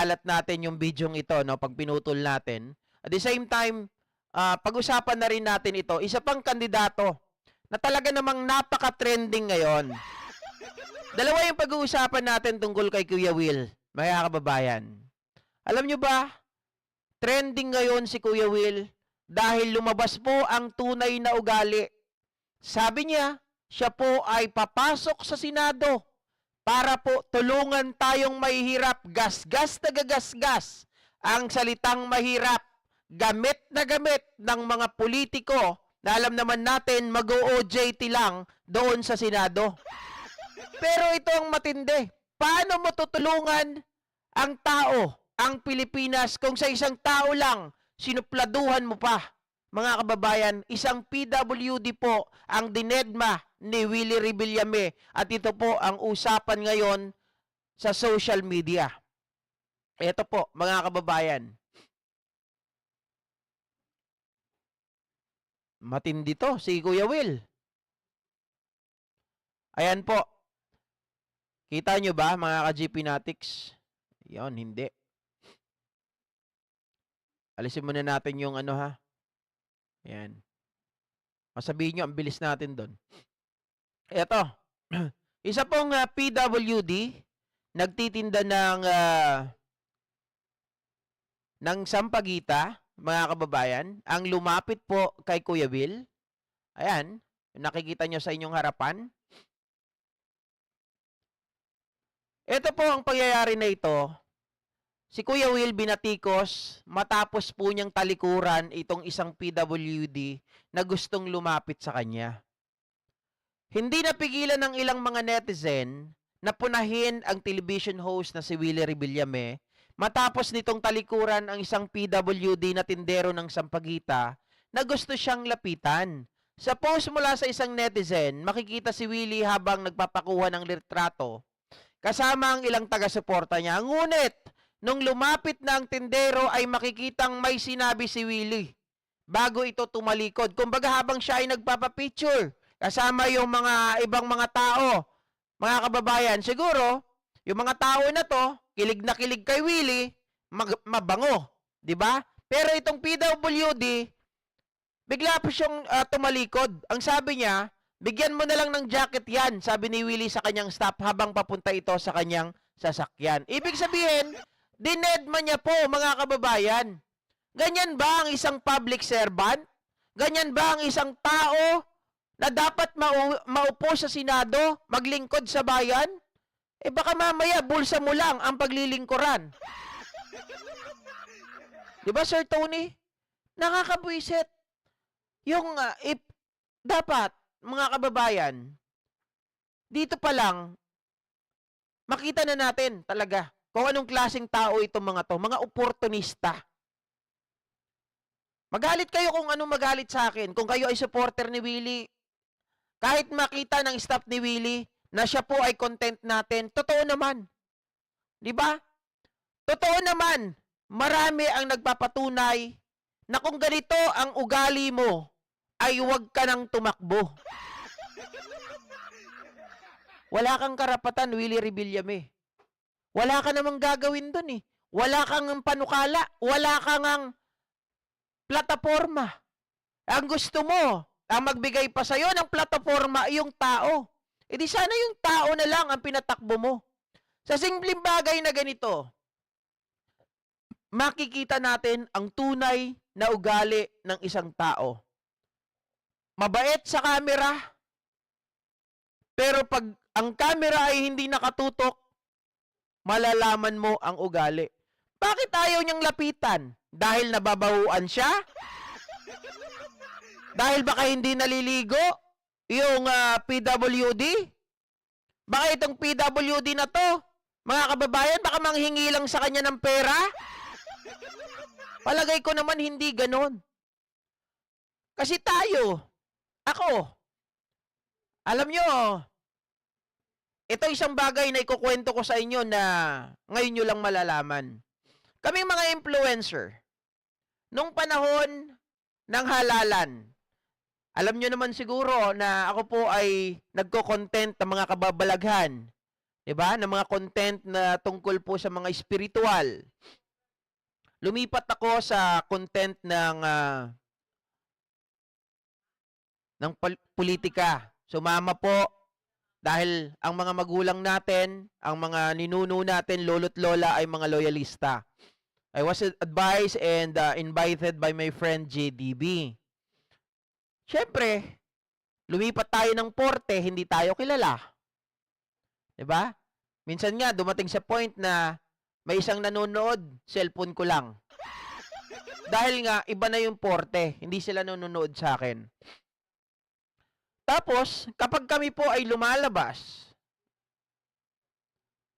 ikalat natin yung bidyong ito, no, pag pinutol natin. At the same time, pag-usapan na rin natin ito, isa pang kandidato na talaga namang napaka-trending ngayon. Dalawa yung pag-uusapan natin tungkol kay Kuya Will, mga kababayan. Alam nyo ba, trending ngayon si Kuya Will dahil lumabas po ang tunay na ugali. Sabi niya, siya po ay papasok sa Senado para po tulungan tayong mahihirap. Gasgas na gagasgas ang salitang mahirap. Gamit na gamit ng mga politiko na alam naman natin mag-OJT lang doon sa Senado. Pero ito ang matindi. Paano mo tutulungan ang tao, ang Pilipinas, kung sa isang tao lang, sinupladuhan mo pa? Mga kababayan, isang PWD po ang dinedma ni Willie Revillame at ito po ang usapan ngayon sa social media. Ito po, mga kababayan. Matindi to, si Kuya Will. Ayan po. Kita nyo ba, mga ka-GP Natics? Yan, hindi. Alisin muna natin yung ano ha. Ayan. Masabihin nyo, ang bilis natin doon. Ito. Isa pong PWD, nagtitinda ng sampagita, mga kababayan, ang lumapit po kay Kuya Will. Ayan, nakikita nyo sa inyong harapan. Ito po ang pangyayari na ito. Si Kuya Will binatikos matapos po niyang talikuran itong isang PWD na gustong lumapit sa kanya. Hindi napigilan ng ilang mga netizen na punahin ang television host na si Willie Revillame matapos nitong talikuran ang isang PWD na tindero ng sampagita na gusto siyang lapitan. Sa post mula sa isang netizen, makikita si Willie habang nagpapakuha ng litrato kasama ang ilang taga-suporta niya. Ngunit, nung lumapit na ang tindero ay makikitang may sinabi si Willie bago ito tumalikod. Kumbaga habang siya ay nagpapapicture kasama yung mga ibang mga tao, mga kababayan, siguro, yung mga tao na to, kilig na kilig kay Willie, mabango, di ba? Pero itong PWD, bigla po siyang tumalikod. Ang sabi niya, bigyan mo na lang ng jacket yan, sabi ni Willie sa kanyang staff habang papunta ito sa kanyang sasakyan. Ibig sabihin, dinedma niya po, mga kababayan. Ganyan ba ang isang public servant? Ganyan ba ang isang tao na dapat maupo sa Senado, maglingkod sa bayan? Eh baka mamaya, bulsa mo lang ang paglilingkuran. Di ba, Sir Tony? Nakakabwisit. Yung, dapat, mga kababayan, dito pa lang, makita na natin talaga kung anong klaseng tao itong mga to, mga oportunista. Magalit kayo kung anong magalit sa akin. Kung kayo ay supporter ni Willie, kahit makita ng staff ni Willie na siya po ay content natin, totoo naman. Di ba? Totoo naman, marami ang nagpapatunay na kung ganito ang ugali mo, ay huwag ka nang tumakbo. Wala kang karapatan, Willie Revillame. Wala ka namang gagawin dun eh. Wala kang panukala. Wala kang plataforma. Ang gusto mo, ang magbigay pa sa'yo ng plataforma, yung tao. E di sana yung tao na lang ang pinatakbo mo. Sa simpleng bagay na ganito, makikita natin ang tunay na ugali ng isang tao. Mabait sa camera, pero pag ang camera ay hindi nakatutok, malalaman mo ang ugali. Bakit ayaw niyang lapitan? Dahil nababahuan siya? Dahil baka hindi naliligo yung PWD? Baka itong PWD na to, mga kababayan, baka manghingi lang sa kanya ng pera? Palagay ko naman hindi ganon. Kasi tayo, ako, alam nyo, ito isang bagay na ikukwento ko sa inyo na ngayon nyo lang malalaman. Kaming mga influencer, nung panahon ng halalan, alam nyo naman siguro na ako po ay nagko-content ng mga kababalaghan 'Di ba? Ng mga content na tungkol po sa mga spiritual. Lumipat ako sa content ng politika. Sumama po dahil ang mga magulang natin, ang mga ninuno natin, lolo't lola ay mga loyalista. I was advised and invited by my friend JDB. Siyempre, lumipat tayo ng porte, hindi tayo kilala. 'Di ba? Minsan nga dumating sa point na may isang nanonood, cellphone ko lang. Dahil nga iba na yung porte, hindi sila nanonood sa akin. Tapos, kapag kami po ay lumalabas,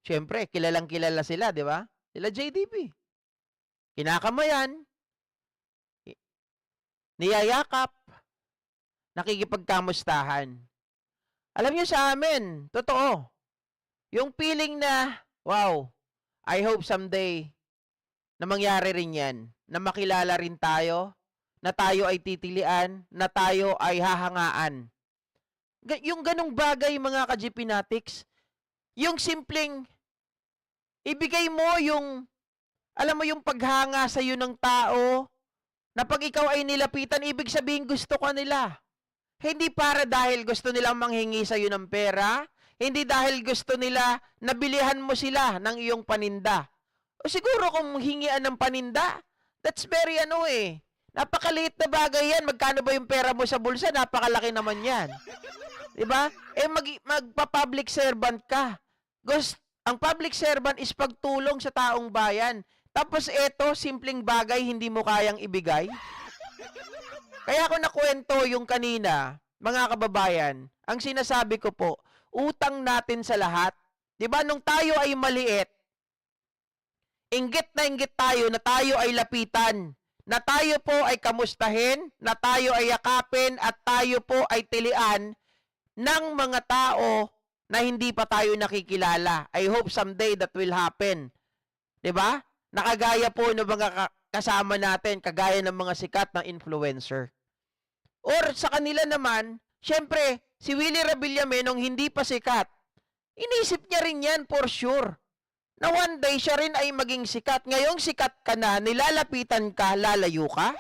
siyempre, kilalang-kilala sila, 'di ba? Sila JDB. Kinakamayan, niyayakap, nakikipagkamustahan. Alam niyo sa amin, totoo. Yung feeling na, wow, I hope someday na mangyari rin yan, na makilala rin tayo, na tayo ay titilian, na tayo ay hahangaan. Yung ganong bagay, mga ka-GPnatics, yung simpleng, ibigay mo yung, alam mo yung paghanga sa iyo ng tao, na pag ikaw ay nilapitan, ibig sabihin gusto ka nila. Hindi para dahil gusto nilang manghingi sa iyo ng pera, hindi dahil gusto nila nabilihan mo sila ng iyong paninda. O siguro kung hingian ng paninda, that's very napakaliit na bagay yan. Magkano ba yung pera mo sa bulsa? Napakalaki naman yan. Diba? Magpa-public servant ka. Ang public servant is pagtulong sa taong bayan. Tapos eto, simpleng bagay, hindi mo kayang ibigay. Kaya ako nakwento yung kanina, mga kababayan, ang sinasabi ko po, utang natin sa lahat. 'Di ba nung tayo ay maliit, inggit tayo na tayo ay lapitan, na tayo po ay kamustahin, na tayo ay yakapin at tayo po ay tilian ng mga tao na hindi pa tayo nakikilala. I hope someday that will happen. 'Di ba? Nakagaya po ng mga kasama natin, kagaya ng mga sikat na influencer. Or sa kanila naman, syempre, si Willie Revillame nung hindi pa sikat, inisip niya rin yan for sure. Na one day siya rin ay maging sikat. Ngayong sikat ka na, nilalapitan ka, lalayo ka?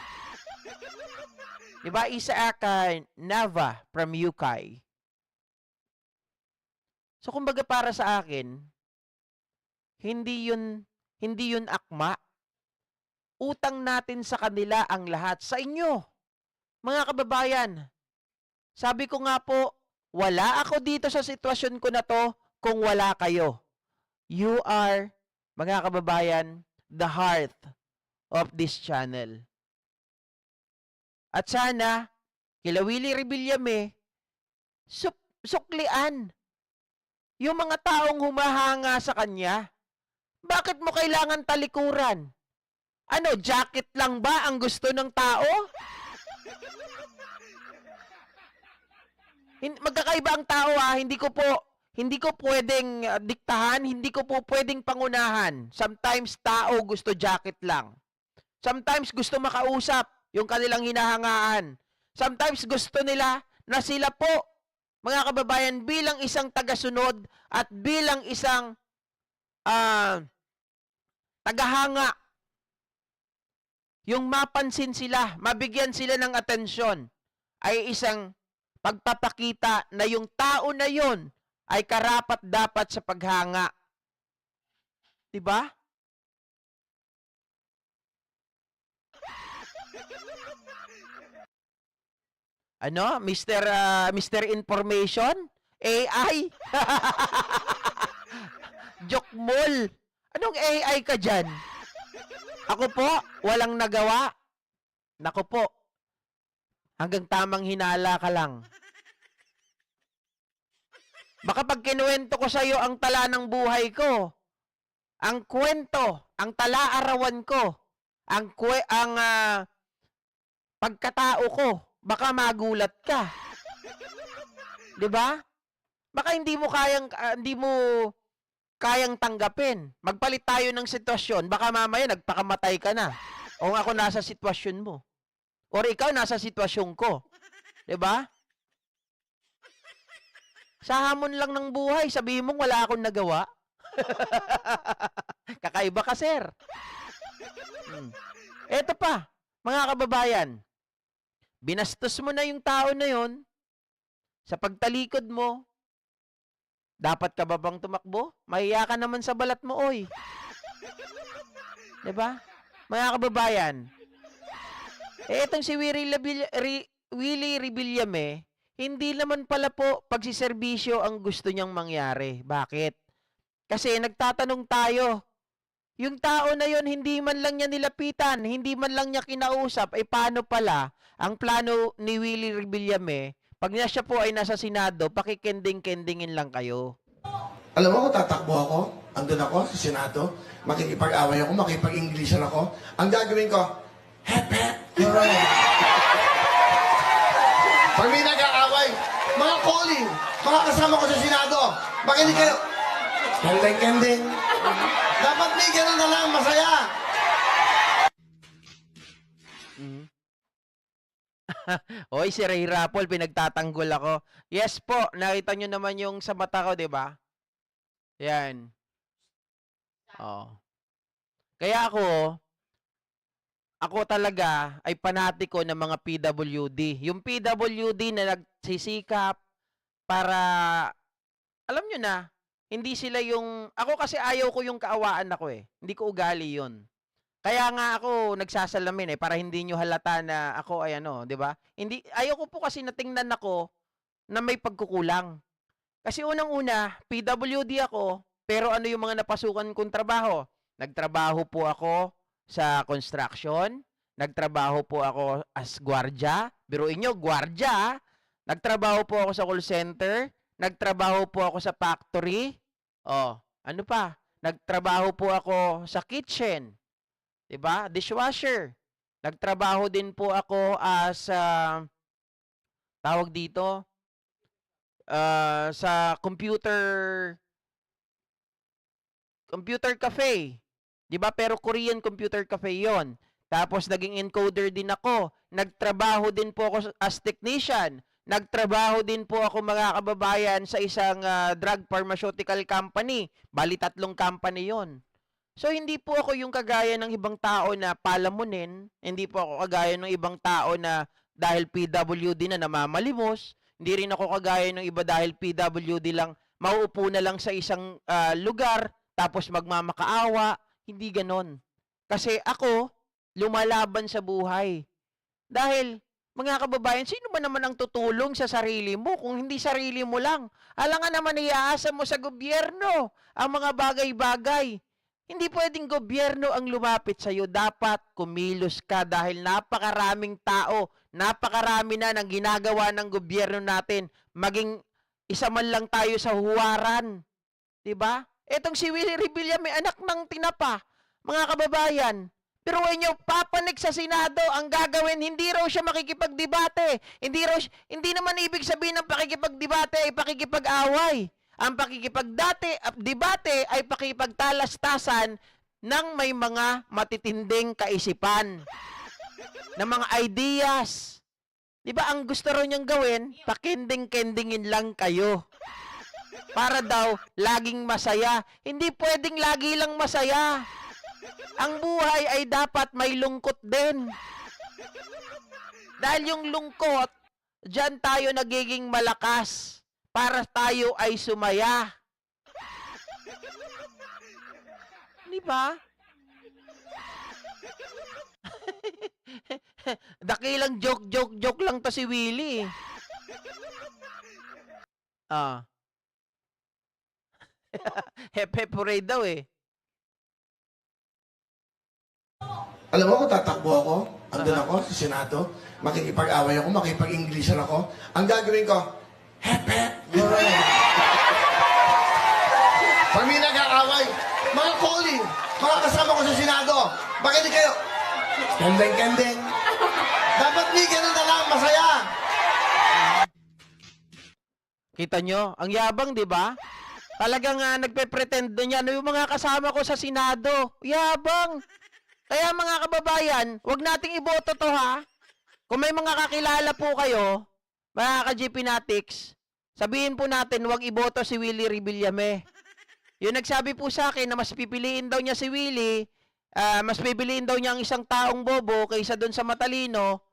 Diba? Isaac Nava from UK. So, kumbaga para sa akin, hindi yun akma. Utang natin sa kanila ang lahat. Sa inyo, mga kababayan, sabi ko nga po, wala ako dito sa sitwasyon ko na to kung wala kayo. You are, mga kababayan, the heart of this channel. At sana, kila Willie Revillame, suklian yung mga taong humahanga sa kanya. Bakit mo kailangan talikuran? Ano, jacket lang ba ang gusto ng tao? Magkakaiba ang tao hindi ko pwedeng diktahan, hindi ko po pwedeng pangunahan. Sometimes tao gusto jacket lang. Sometimes gusto makausap yung kanilang hinahangaan. Sometimes gusto nila na sila po, mga kababayan, bilang isang tagasunod at bilang isang tagahanga, yung mapansin sila, mabigyan sila ng atensyon, ay isang pagpapakita na yung tao na yon ay karapat-dapat sa paghanga. 'Di ba? Ano? Mr. Information? AI? Jokmol. Anong AI ka dyan? Ako po, walang nagawa. Nako po, hanggang tamang hinala ka lang. Baka pag kinuwento ko sa'yo ang tala ng buhay ko, ang kwento, ang tala-arawan ko, ang pagkatao ko, baka magulat ka. 'Di ba? Baka hindi mo kayang tanggapin. Magpalit tayo ng sitwasyon, baka mamaya nagpakamatay ka na. O ako nasa sitwasyon mo. Or ikaw nasa sitwasyon ko. 'Di ba? Sa hamon lang ng buhay, sabihin mong wala akong nagawa. Kakaiba ka, sir. Eto pa, mga kababayan, binastos mo na yung tao na yon sa pagtalikod mo. Dapat ka ba bang tumakbo? Mahiya ka naman sa balat mo, oy. 'Di ba? Mga kababayan, etong si Willie Rebillame, hindi naman pala po pagsiservisyo ang gusto niyang mangyari. Bakit? Kasi nagtatanong tayo, yung tao na yon hindi man lang niya nilapitan, hindi man lang niya kinausap, ay paano pala ang plano ni Willie Rebillame, pag na siya po ay nasa Senado, pakikending-kendingin lang kayo. Alam mo kung tatakbo ako, andun ako sa Senado, makikipag-away ako, makipag-Inglesan ako, ang gagawin ko, hep hep, hooray. Pag may nag-aaway, mga calling, mga kasama ko sa Senado, makinig kayo, kending-kending. Dapat may ganun na lang, masaya. Oy, si Ray Rapol, pinagtatanggol ako. Yes po, nakita nyo naman yung sa mata ko, di ba? Yan. Oh. Kaya ako talaga ay panatiko ng mga PWD. Yung PWD na nagsisikap para, alam nyo na, hindi sila yung, ako kasi ayaw ko yung kaawaan ako eh. Hindi ko ugali yun. Kaya nga ako nagsasalamin eh para hindi nyo halata na ako ay ano, 'di ba? Hindi ayoko po kasi natingnan ako na may pagkukulang. Kasi unang-una, PWD ako, pero ano yung mga napasukan kong trabaho? Nagtrabaho po ako sa construction, nagtrabaho po ako as gwardiya, biruin nyo, gwardiya, nagtrabaho po ako sa call center, nagtrabaho po ako sa factory, ano pa? Nagtrabaho po ako sa kitchen, 'di ba? Dishwasher. Nagtrabaho din po ako as tawag dito sa computer cafe. 'Di ba? Pero Korean computer cafe 'yon. Tapos naging encoder din ako. Nagtrabaho din po ako as technician. Nagtrabaho din po ako mga kababayan sa isang drug pharmaceutical company. Bali 3 company 'yon. So, hindi po ako yung kagaya ng ibang tao na palamunin. Hindi po ako kagaya ng ibang tao na dahil PWD na namamalimos. Hindi rin ako kagaya ng iba dahil PWD lang, mauupo na lang sa isang lugar, tapos magmamakaawa. Hindi ganon. Kasi ako, lumalaban sa buhay. Dahil, mga kababayan, sino ba naman ang tutulong sa sarili mo kung hindi sarili mo lang? Alangan naman iaasa mo sa gobyerno ang mga bagay-bagay. Hindi pwedeng gobyerno ang lumapit sa iyo. Dapat kumilos ka dahil napakaraming tao, napakarami na ng ginagawa ng gobyerno natin. Maging isa man lang tayo sa huwaran. 'Di ba? Etong si Willie Rebilla may anak ng tinapa. Mga kababayan, pero inyo papanik sa Senado, ang gagawin hindi raw siya makikipagdebate. Hindi naman ibig sabihin ng pakikipagdebate ay pakikipag-away. Ang pakikipagdebate ay pakikipagtalastasan ng may mga matitinding kaisipan, ng mga ideas. 'Di ba ang gusto raw niyang gawin, pakending-kendingin lang kayo. Para daw laging masaya. Hindi pwedeng lagi lang masaya. Ang buhay ay dapat may lungkot din. Dahil yung lungkot, diyan tayo nagiging malakas. Para tayo ay sumaya. Di ba? Dakilang joke lang to si Willie. Hep-hep hooray daw eh. Alam mo kung tatakbo ako, andun ako sa Senado, makikipag-away ako, makipag-Inglesan ako, ang gagawin ko, hep hep, hooray. Pag may nag-aaway, mga calling, mga kasama ko sa Senado, makinig kayo, kending-kending. Dapat may ganun na lang, masaya. Kita nyo? Ang yabang, di ba? Talagang nagpe-pretend niya, ano yung mga kasama ko sa Senado? Yabang! Kaya mga kababayan, wag nating iboto to ha. Kung may mga kakilala po kayo, mga ka-GP Natics, sabihin po natin, wag iboto si Willie Revillame. Yung nagsabi po sa akin na mas pipiliin daw niya si Willie, mas pipiliin daw niya ang isang taong bobo kaysa doon sa matalino,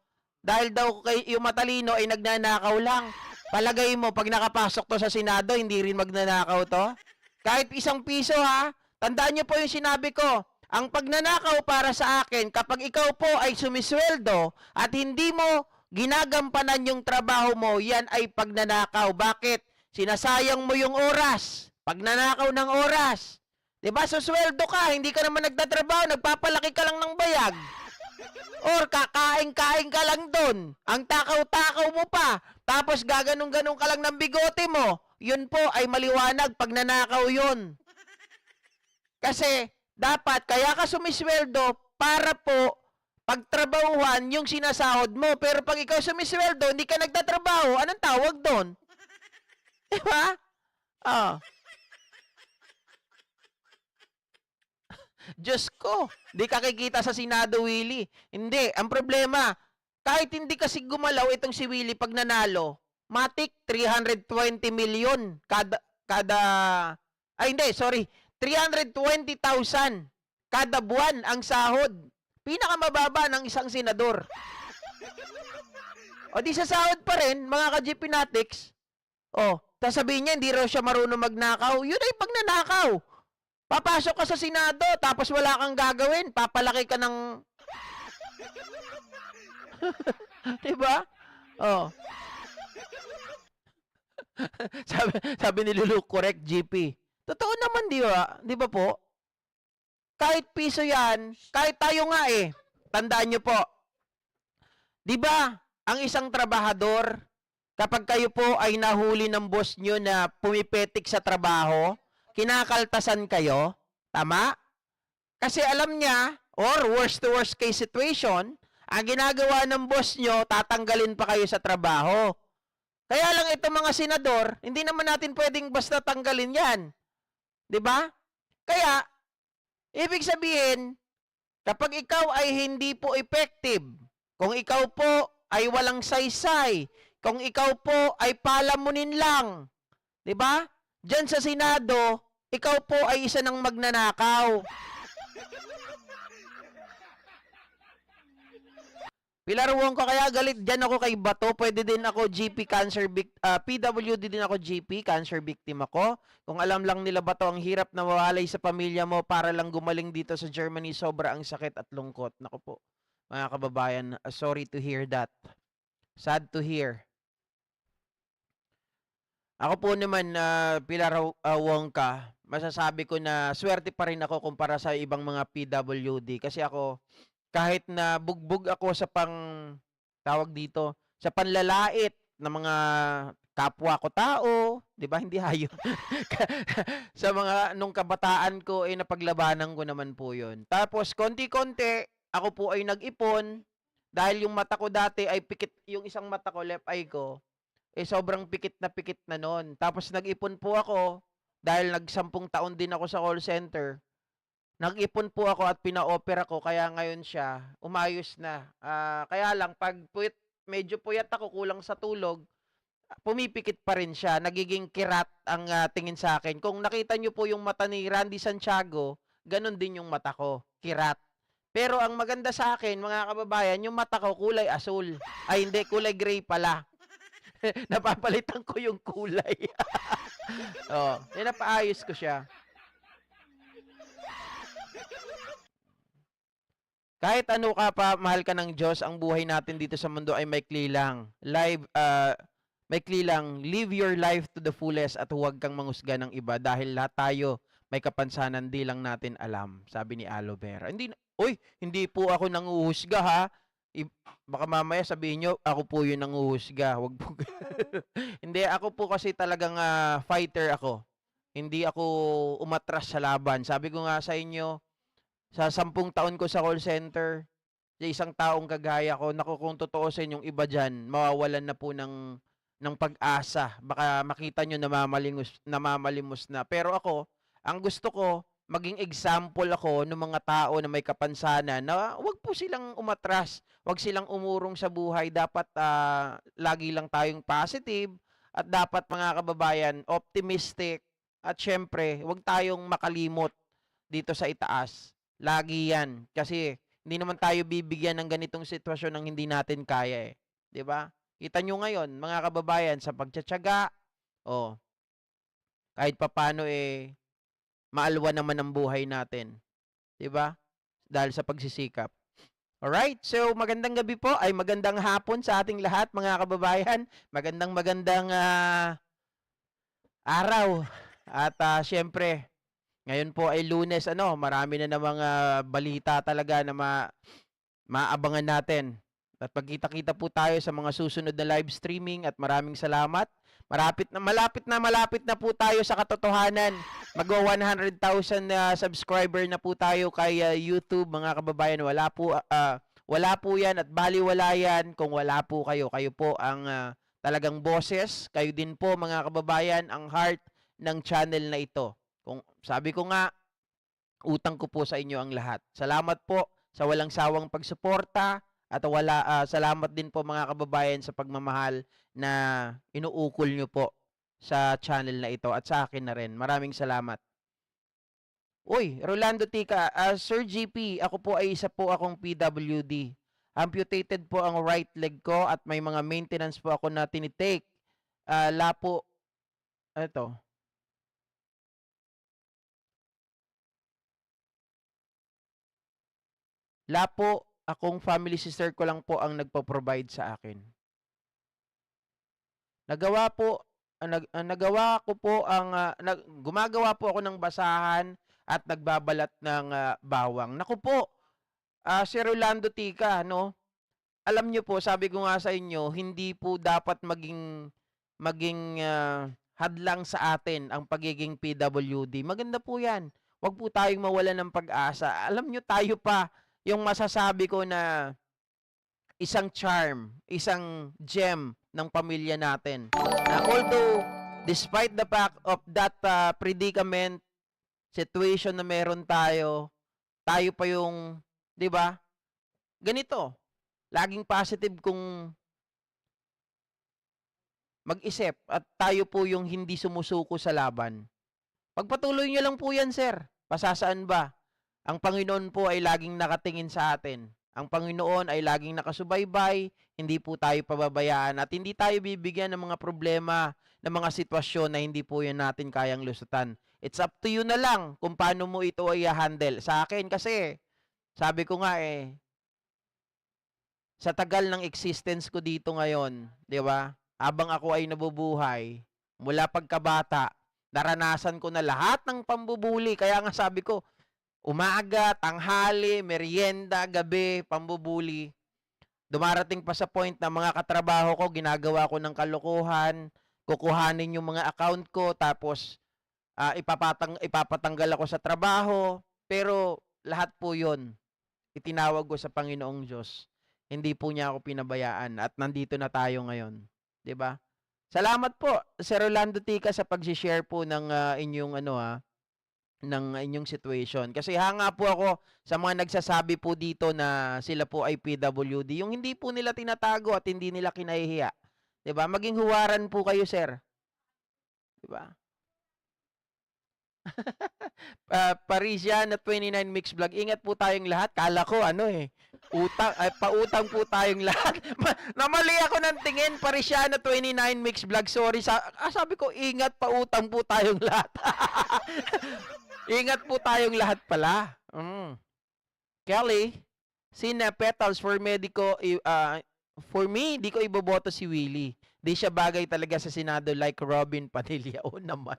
dahil daw yung matalino ay nagnanakaw lang. Palagay mo, pag nakapasok to sa Senado, hindi rin magnanakaw to? Kahit ₱1 ha, tandaan niyo po yung sinabi ko, ang pagnanakaw para sa akin, kapag ikaw po ay sumisweldo at hindi mo ginagampanan yung trabaho mo, yan ay pagnanakaw. Bakit? Sinasayang mo yung oras. Pagnanakaw ng oras. Diba? Susweldo ka, hindi ka naman nagtatrabaho, nagpapalaki ka lang ng bayag. Or kakain-kain ka lang doon. Ang takaw-takaw mo pa. Tapos gaganong-ganong ka lang ng bigote mo. Yun po ay maliwanag, pagnanakaw yun. Kasi dapat, kaya ka sumisweldo para po pagtrabahuhan yung sinasahod mo. Pero pag ikaw sumisweldo, hindi ka nagtatrabaho, anong tawag doon? Diba? Ah. Diyos ko, di ka kikita sa Senado, Willie. Hindi, ang problema, kahit hindi kasi gumalaw itong si Willie pag nanalo, matik 320 million hindi, sorry, 320,000 kada buwan ang sahod. Pinakamababa ng isang senador. O di sa sahod pa rin, mga ka-GP Natics, sasabihin niya, hindi raw siya marunong magnakaw. Yun ay pagnanakaw. Papasok ka sa Senado, tapos wala kang gagawin. Papalaki ka ng... diba? sabi ni Lulu, correct, GP. Totoo naman, di ba? Di ba po? Kahit piso yan, kahit tayo nga tandaan nyo po. Di ba, ang isang trabahador, kapag kayo po ay nahuli ng boss nyo na pumipetik sa trabaho, kinakaltasan kayo, tama? Kasi alam niya, or worst to worst case situation, ang ginagawa ng boss nyo, tatanggalin pa kayo sa trabaho. Kaya lang itong mga senador, hindi naman natin pwedeng basta tanggalin yan. 'Di ba? Kaya, ibig sabihin, kapag ikaw ay hindi po effective, kung ikaw po ay walang saysay, kung ikaw po ay palamunin lang, 'di ba? Diyan sa Senado, ikaw po ay isa ng magnanakaw. Pilar Wongka, kaya galit dyan ako kay Bato. Pwede din ako GP cancer PWD din ako GP, cancer victim ako. Kung alam lang nila Bato, ang hirap na mawalay sa pamilya mo para lang gumaling dito sa Germany. Sobra ang sakit at lungkot. Naku po, mga kababayan, sorry to hear that. Sad to hear. Ako po naman, Pilar Wongka, masasabi ko na swerte pa rin ako kumpara sa ibang mga PWD. Kasi ako, kahit na bugbog ako sa tawag dito, sa panlalait ng mga kapwa ko tao, 'di ba? Hindi hayop. Sa mga nung kabataan ko napaglabanan ko naman po 'yon. Tapos konti-konti ako po ay nag-ipon dahil yung mata ko dati ay pikit, yung isang mata ko, left eye ko, sobrang pikit na noon. Tapos nag-ipon po ako dahil nag-10 taon din ako sa call center. Nag-ipon po ako at pina-opera ko, kaya ngayon siya umayos na. Kaya lang pag medyo puyat ako, kulang sa tulog, pumipikit pa rin siya. Nagiging kirat ang tingin sa akin. Kung nakita niyo po yung mata ni Randy Santiago, ganun din yung mata ko, kirat. Pero ang maganda sa akin, mga kababayan, yung mata ko kulay asul. Ay hindi, kulay gray pala. Napapalitan ko yung kulay. Napaayos ko siya. Kahit ano ka pa, mahal ka ng Diyos, ang buhay natin dito sa mundo ay maikli lang. Maikli lang. Live your life to the fullest at huwag kang mangusga ng iba dahil lahat tayo may kapansanan, di lang natin alam. Sabi ni Aloe Vera. Hindi po ako nanguhusga ha. Baka mamaya sabihin nyo, ako po yung nanguhusga. Huwag po. Hindi, ako po kasi talagang fighter ako. Hindi ako umatras sa laban. Sabi ko nga sa inyo, sa 10 taon ko sa call center, sa isang taong kagaya ko, naku, kung totoo sa inyong iba dyan, mawawalan na po ng pag-asa. Baka makita nyo namamalimos na. Pero ako, ang gusto ko, maging example ako ng mga tao na may kapansanan na wag po silang umatras, wag silang umurong sa buhay. Dapat lagi lang tayong positive At dapat mga kababayan, optimistic at syempre, huwag tayong makalimot dito sa itaas. Lagi yan. Kasi hindi naman tayo bibigyan ng ganitong sitwasyon ng hindi natin kaya eh. 'Di ba? Kita nyo ngayon, mga kababayan, sa pagtsatsaga, oh, kahit papano eh, maalwa naman ang buhay natin. 'Di ba? Dahil sa pagsisikap. Alright, so magandang gabi po, ay magandang hapon sa ating lahat mga kababayan. Magandang araw. At syempre, ngayon po ay Lunes, marami na namang balita talaga na maabangan natin. At magkita-kita po tayo sa mga susunod na live streaming at maraming salamat. Malapit na po tayo sa katotohanan. Magwa 100,000 subscriber na po tayo kay YouTube, mga kababayan. Wala po yan at baliwala yan kung wala po kayo. Kayo po ang talagang boses. Kayo din po, mga kababayan, ang heart ng channel na ito. Kung sabi ko nga, utang ko po sa inyo ang lahat. Salamat po sa walang sawang pagsuporta at salamat din po mga kababayan sa pagmamahal na inuukol nyo po sa channel na ito at sa akin na rin. Maraming salamat. Uy, Rolando Tika, Sir GP, ako po ay isa po akong PWD. Amputated po ang right leg ko at may mga maintenance po ako na tinitake. Lapo, akong family sister ko lang po ang nagpo-provide sa akin. Gumagawa po ako ng basahan at nagbabalat ng bawang. Naku po, si Rolando Tika, no? Alam niyo po, sabi ko nga sa inyo, hindi po dapat maging hadlang sa atin ang pagiging PWD. Maganda po yan. Huwag po tayong mawalan ng pag-asa. Alam niyo, tayo pa, yung masasabi ko na isang charm, isang gem ng pamilya natin. Although, despite the fact of that predicament, situation na meron tayo pa yung, di ba? Ganito, laging positive kung mag-isip at tayo po yung hindi sumusuko sa laban. Pagpatuloy nyo lang po yan, sir. Pasasaan ba? Ang Panginoon po ay laging nakatingin sa atin. Ang Panginoon ay laging nakasubaybay, hindi po tayo pababayaan at hindi tayo bibigyan ng mga problema, ng mga sitwasyon na hindi po yan natin kayang lusutan. It's up to you na lang kung paano mo ito ay handle. Sa akin kasi, sabi ko nga sa tagal ng existence ko dito ngayon, di ba? Habang ako ay nabubuhay, mula pagkabata, naranasan ko na lahat ng pambubuli. Kaya nga sabi ko, umaga, tanghali, merienda, gabi, pambubuli. Dumarating pa sa point na mga katrabaho ko, ginagawa ko ng kalokohan, kukuhanin yung mga account ko, tapos ipapatanggal ako sa trabaho. Pero lahat po yun, itinawag ko sa Panginoong Diyos. Hindi po niya ako pinabayaan at nandito na tayo ngayon. 'Di ba? Salamat po, Sir Rolando Tika, sa pag-share po ng ng inyong situation. Kasi hanga po ako sa mga nagsasabi po dito na sila po ay PWD. Yung hindi po nila tinatago at hindi nila kinahihiya. 'Di ba? Maging huwaran po kayo, sir. 'Di ba? Parisian na 29 Mix Vlog. Ingat po tayong lahat. Kala ko pautang po tayong lahat. Namali ako ng tingin. Parisian na 29 Mix Vlog. Sorry. Sabi ko, ingat, pautang po tayong lahat. Ingat po tayong lahat pala. Kelly, Sina Petals for me, di ko iboboto si Willie. Di siya bagay talaga sa Senado like Robin Padilla. Oo naman,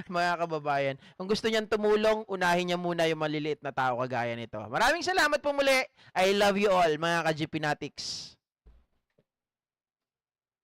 mga kababayan. Kung gusto niyang tumulong, unahin niya muna yung maliliit na tao kagaya nito. Maraming salamat po muli. I love you all, mga ka-GPnatics.